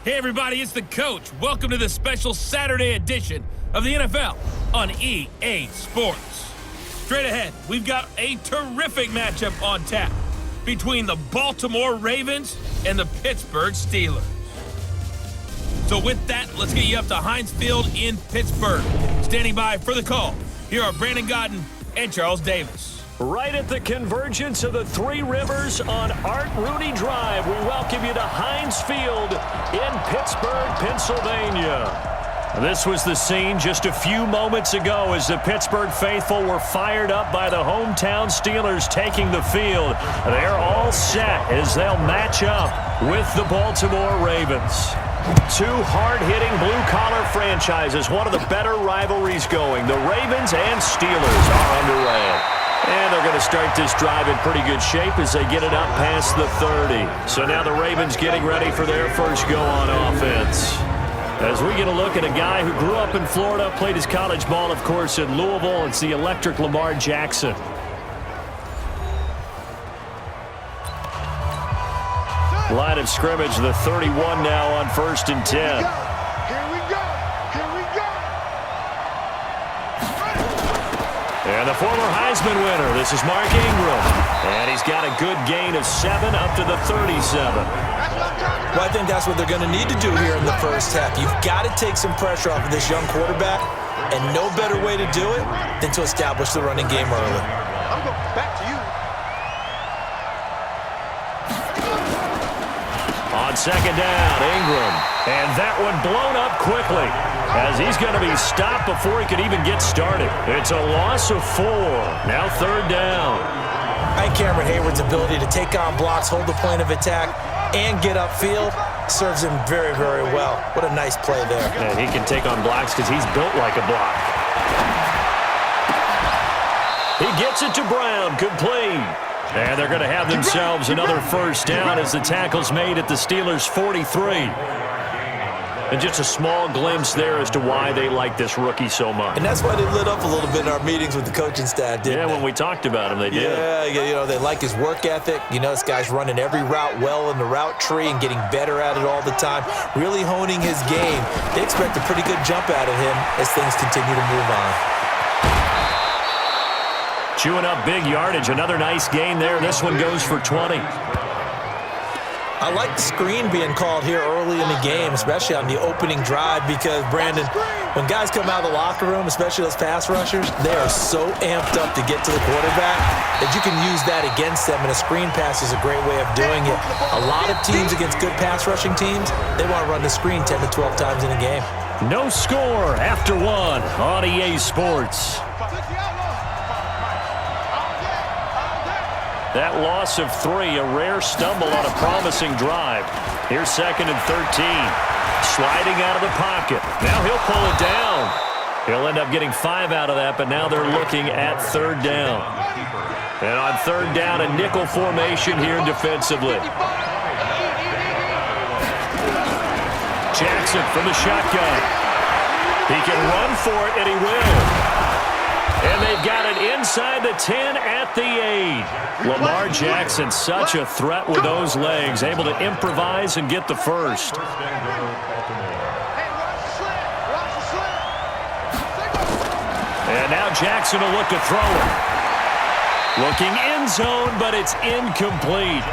Hey everybody, it's the coach. Welcome to the special Saturday edition of the NFL on EA Sports. Straight ahead, we've got a terrific matchup on tap between the Baltimore Ravens and the Pittsburgh Steelers. So with that, let's get you up to Heinz Field in Pittsburgh. Standing by for the call, here are Brandon Godden and Charles Davis. Right at the convergence of the Three Rivers on Art Rooney Drive, we welcome you to Heinz Field in Pittsburgh, Pennsylvania. This was the scene just a few moments ago as the Pittsburgh faithful were fired up by the hometown Steelers taking the field. They're all set as they'll match up with the Baltimore Ravens. Two hard-hitting blue-collar franchises, one of the better rivalries going. The Ravens and Steelers are underway. And they're going to start this drive in pretty good shape as they get it up past the 30. So now the Ravens getting ready for their first go on offense. As we get a look at a guy who grew up in Florida, played his college ball, of course, in Louisville. It's the electric Lamar Jackson. Line of scrimmage, the 31 now on 1st and 10. And the former Heisman winner, this is Mark Ingram. And he's got a good gain of 7 up to the 37. Well, I think that's what they're going to need to do here in the first half. You've got to take some pressure off of this young quarterback, and no better way to do it than to establish the running game early. I'm going back to you. On second down, Ingram. And that one blown up quickly as he's going to be stopped before he could even get started. It's a loss of 4. Now 3rd down. And Cameron Hayward's ability to take on blocks, hold the point of attack, and get upfield serves him very, very well. What a nice play there. And he can take on blocks because he's built like a block. He gets it to Brown, complete. And they're going to have themselves another first down as the tackle's made at the Steelers' 43. And just a small glimpse there as to why they like this rookie so much. And that's why they lit up a little bit in our meetings with the coaching staff, didn't they? When we talked about him, they did. Yeah, you know, they like his work ethic. You know, this guy's running every route well in the route tree and getting better at it all the time, really honing his game. They expect a pretty good jump out of him as things continue to move on. Chewing up big yardage. Another nice gain there. This one goes for 20. I like the screen being called here early in the game, especially on the opening drive, because, Brandon, when guys come out of the locker room, especially those pass rushers, they are so amped up to get to the quarterback that you can use that against them, and a screen pass is a great way of doing it. A lot of teams against good pass rushing teams, they want to run the screen 10 to 12 times in a game. No score after 1 on EA Sports. That loss of 3, a rare stumble on a promising drive. Here's 2nd and 13. Sliding out of the pocket. Now he'll pull it down. He'll end up getting 5 out of that, but now they're looking at 3rd down. And on 3rd down, a nickel formation here defensively. Jackson from the shotgun. He can run for it, and he will. And they've got it inside the 10 at the 8. Lamar Jackson, such a threat with those legs, able to improvise and get the first. And now Jackson will look to throw it. Looking end zone, but it's incomplete.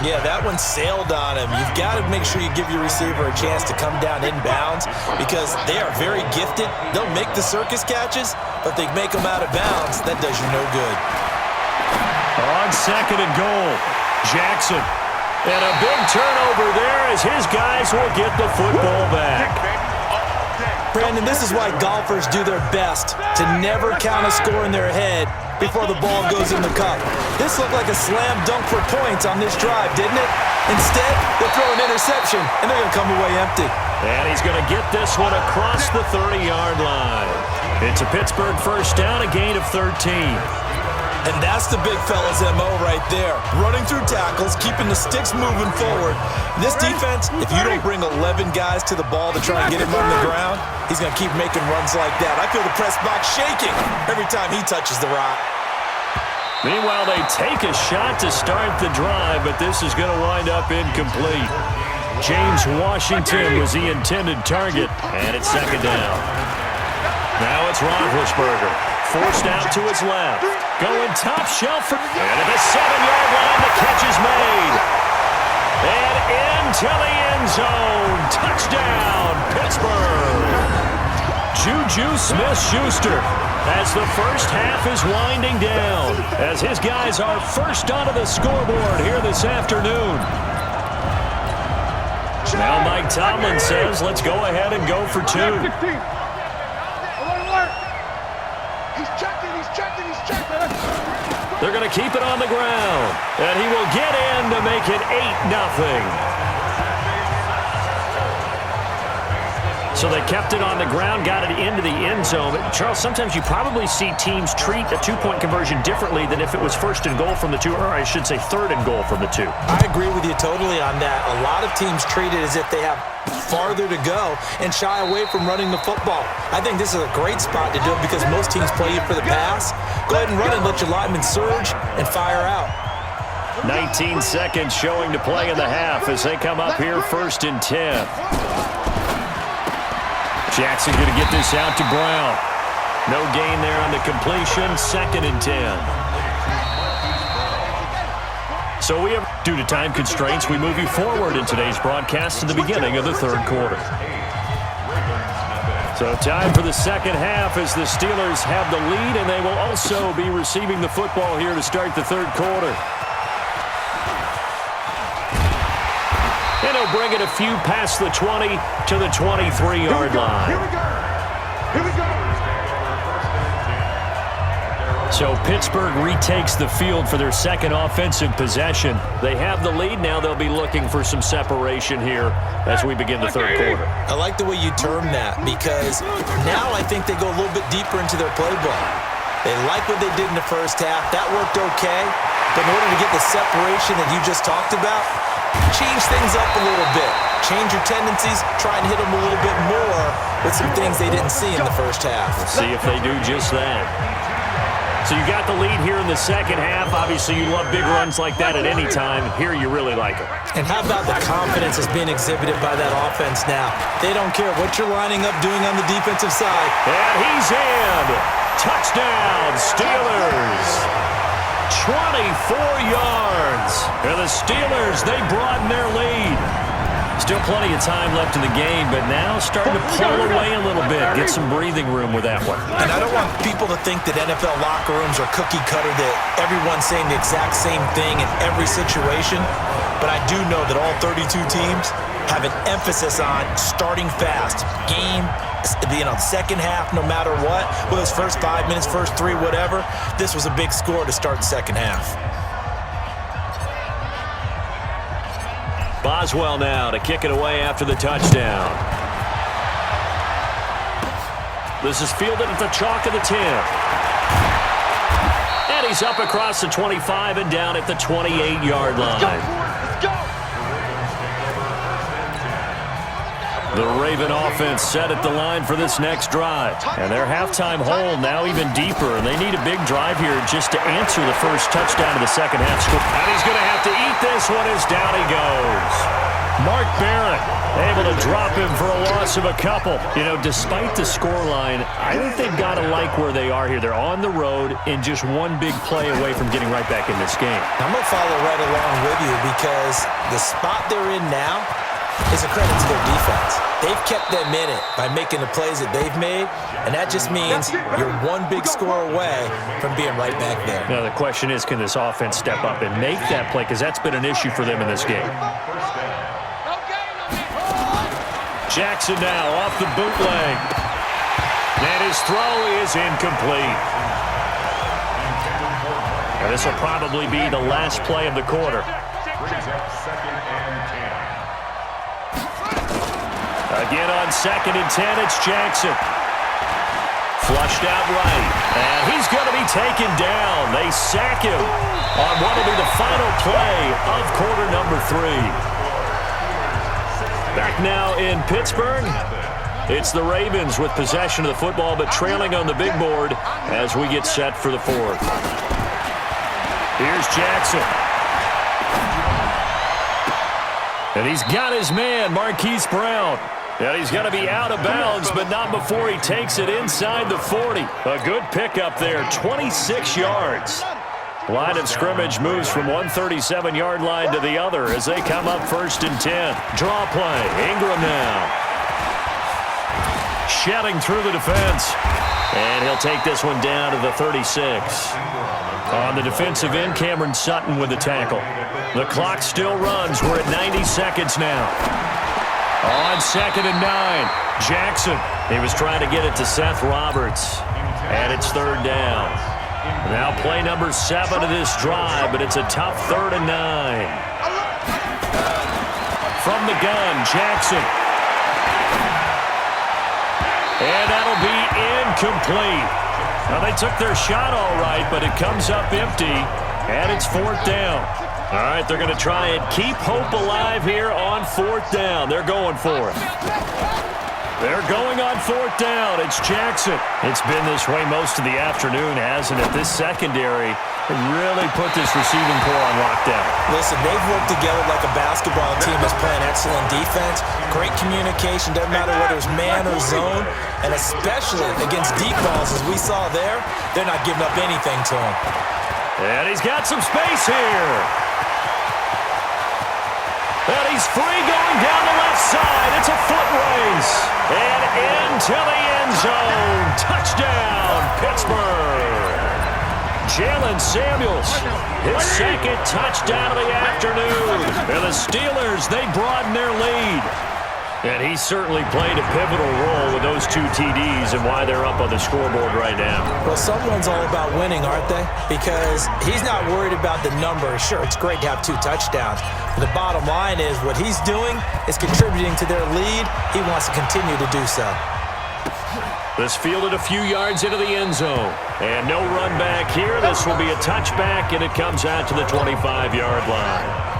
Yeah, that one sailed on him. You've got to make sure you give your receiver a chance to come down inbounds because they are very gifted. They'll make the circus catches, but they make them out of bounds. That does you no good. On 2nd and goal, Jackson. And a big turnover there as his guys will get the football back. Brandon, this is why golfers do their best to never count a score in their head before the ball goes in the cup. This looked like a slam dunk for points on this drive, didn't it? Instead, they'll throw an interception, and they're going to come away empty. And he's going to get this one across the 30-yard line. It's a Pittsburgh first down, a gain of 13. And that's the big fella's MO right there. Running through tackles, keeping the sticks moving forward. This defense, if you don't bring 11 guys to the ball to try and get him on the ground, he's going to keep making runs like that. I feel the press box shaking every time he touches the rock. Meanwhile, they take a shot to start the drive, but this is going to wind up incomplete. James Washington was the intended target, and it's second down. Now it's Roethlisberger, forced out to his left. Going top shelf, and at the 7-yard line, the catch is made. And into the end zone. Touchdown, Pittsburgh. Juju Smith-Schuster as the first half is winding down, as his guys are first onto the scoreboard here this afternoon. Now Mike Tomlin says, let's go ahead and go for two. They're going to keep it on the ground, and he will get in to make it 8-0. So they kept it on the ground, got it into the end zone. Charles, sometimes you probably see teams treat a two-point conversion differently than if it was first and goal from the two, or I should say third and goal from the two. I agree with you totally on that. A lot of teams treat it as if they have farther to go and shy away from running the football. I think this is a great spot to do it because most teams play you for the pass. Go ahead and run and let your linemen surge and fire out. 19 seconds showing to play in the half as they come up here 1st and 10. Jackson going to get this out to Brown. No gain there on the completion. 2nd and 10. So we have, due to time constraints, we move you forward in today's broadcast to the beginning of the third quarter. So time for the second half as the Steelers have the lead, and they will also be receiving the football here to start the third quarter. And he'll bring it a few past the 20 to the 23-yard line. Here we go. Here we go. So Pittsburgh retakes the field for their second offensive possession. They have the lead. Now they'll be looking for some separation here as we begin the third quarter. I like the way you term that because now I think they go a little bit deeper into their playbook. They like what they did in the first half. That worked okay. But in order to get the separation that you just talked about, change things up a little bit. Change your tendencies. Try and hit them a little bit more with some things they didn't see in the first half. We'll see if they do just that. So you got the lead here in the second half. Obviously, you love big runs like that at any time. Here, you really like it. And how about the confidence that's being exhibited by that offense now? They don't care what you're lining up doing on the defensive side. And he's in. Touchdown, Steelers. 24 yards. And the Steelers, they broaden their lead. Still plenty of time left in the game, but now starting to pull away a little bit. Get some breathing room with that one. And I don't want people to think that NFL locker rooms are cookie cutter, that everyone's saying the exact same thing in every situation. But I do know that all 32 teams have an emphasis on starting fast. Game, second half, no matter what. Whether it's first 5 minutes, first 3, whatever. This was a big score to start the second half. Boswell now to kick it away after the touchdown. This is fielded at the chalk of the 10. And he's up across the 25 and down at the 28-yard line. Let's go. The Raven offense set at the line for this next drive. And their halftime hole now even deeper. And they need a big drive here just to answer the first touchdown of the second half score. And he's going to have to eat this one as down he goes. Mark Barrett able to drop him for a loss of a couple. You know, despite the scoreline, I think they've got to like where they are here. They're on the road and just one big play away from getting right back in this game. I'm going to follow right along with you because the spot they're in now is a credit to their defense. They've kept them in it by making the plays that they've made, and that just means you're one big score away from being right back there. Now, the question is, can this offense step up and make that play? Because that's been an issue for them in this game. Jackson now off the bootleg. And his throw is incomplete. And this will probably be the last play of the quarter. Again on 2nd and 10, it's Jackson. Flushed out right. And he's going to be taken down. They sack him on what will be the final play of quarter number 3. Back now in Pittsburgh, it's the Ravens with possession of the football, but trailing on the big board as we get set for the fourth. Here's Jackson. And he's got his man, Marquise Brown. And he's going to be out of bounds, but not before he takes it inside the 40. A good pickup there, 26 yards. Line of scrimmage moves from one 37-yard line to the other as they come up 1st and 10. Draw play, Ingram now. Shedding through the defense. And he'll take this one down to the 36. On the defensive end, Cameron Sutton with the tackle. The clock still runs. We're at 90 seconds now. On 2nd and 9, Jackson. He was trying to get it to Seth Roberts. And it's 3rd down. Now play number 7 of this drive, but it's a tough 3rd and 9. From the gun, Jackson. And that'll be incomplete. Now, they took their shot all right, but it comes up empty, and it's 4th down. All right, they're going to try and keep hope alive here on 4th down. They're going for it. They're going on 4th down. It's Jackson. It's been this way most of the afternoon, hasn't it? This secondary really put this receiving core on lockdown. Listen, they've worked together like a basketball team that's playing excellent defense. Great communication, doesn't matter whether it's man or zone. And especially against deep balls, as we saw there, they're not giving up anything to him. And he's got some space here. And he's free going down the left side. It's a foot race. And into the end zone. Touchdown, Pittsburgh. Jalen Samuels, his 2nd touchdown of the afternoon. And the Steelers, they broaden their lead. And he certainly played a pivotal role with those 2 TDs and why they're up on the scoreboard right now. Well, someone's all about winning, aren't they? Because he's not worried about the number. Sure, it's great to have 2 touchdowns. But the bottom line is what he's doing is contributing to their lead. He wants to continue to do so. This fielded a few yards into the end zone. And no run back here. This will be a touchback, and it comes out to the 25-yard line.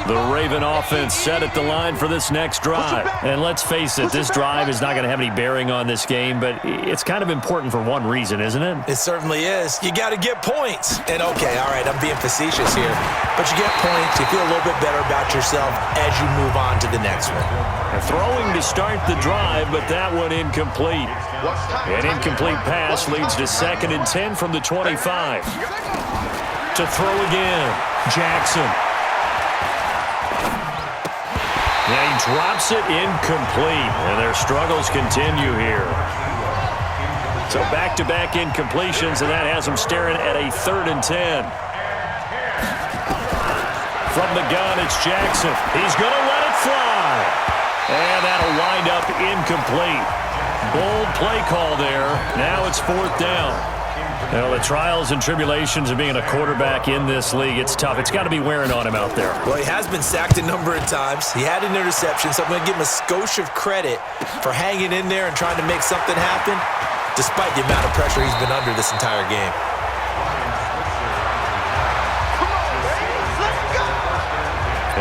The Raven offense set at the line for this next drive. And let's face it, this drive is not going to have any bearing on this game, but it's kind of important for one reason, isn't it? It certainly is. You got to get points. And okay, all right, I'm being facetious here, but you get points, you feel a little bit better about yourself as you move on to the next one. Throwing to start the drive, but that one incomplete. An incomplete pass leads to 2nd and 10 from the 25. To throw again, Jackson. Yeah, he drops it incomplete, and their struggles continue here. So back-to-back incompletions, and that has them staring at a 3rd and 10. From the gun, it's Jackson. He's going to let it fly. And that'll wind up incomplete. Bold play call there. Now it's 4th down. You know, the trials and tribulations of being a quarterback in this league, it's tough. It's got to be wearing on him out there. Well, he has been sacked a number of times. He had an interception, so I'm going to give him a skosh of credit for hanging in there and trying to make something happen, despite the amount of pressure he's been under this entire game.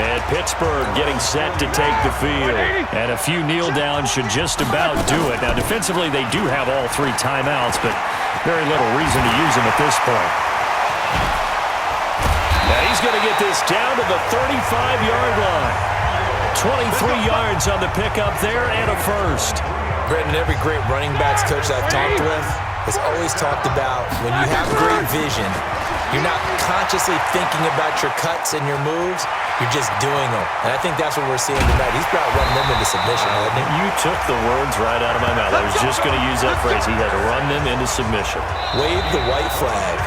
And Pittsburgh getting set to take the field. And a few kneel downs should just about do it. Now, defensively, they do have all 3 timeouts, but very little reason to use them at this point. Now, he's going to get this down to the 35-yard line. 23 yards on the pickup there and a first. Brendan, every great running backs coach I've talked with has always talked about when you have great vision, you're not consciously thinking about your cuts and your moves. You're just doing them. And I think that's what we're seeing tonight. He's about running them into submission, hasn't he? You took the words right out of my mouth. I was just going to use that phrase. He had to run them into submission. Wave the white flag.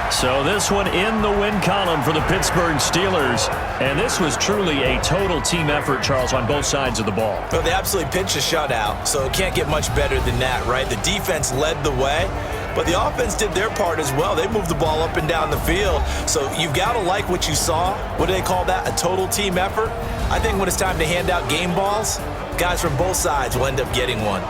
So this one in the win column for the Pittsburgh Steelers. And this was truly a total team effort, Charles, on both sides of the ball. Well, they absolutely pitched a shutout, so it can't get much better than that, right? The defense led the way, but the offense did their part as well. They moved the ball up and down the field. So you've got to like what you saw. What do they call that? A total team effort? I think when it's time to hand out game balls, guys from both sides will end up getting one.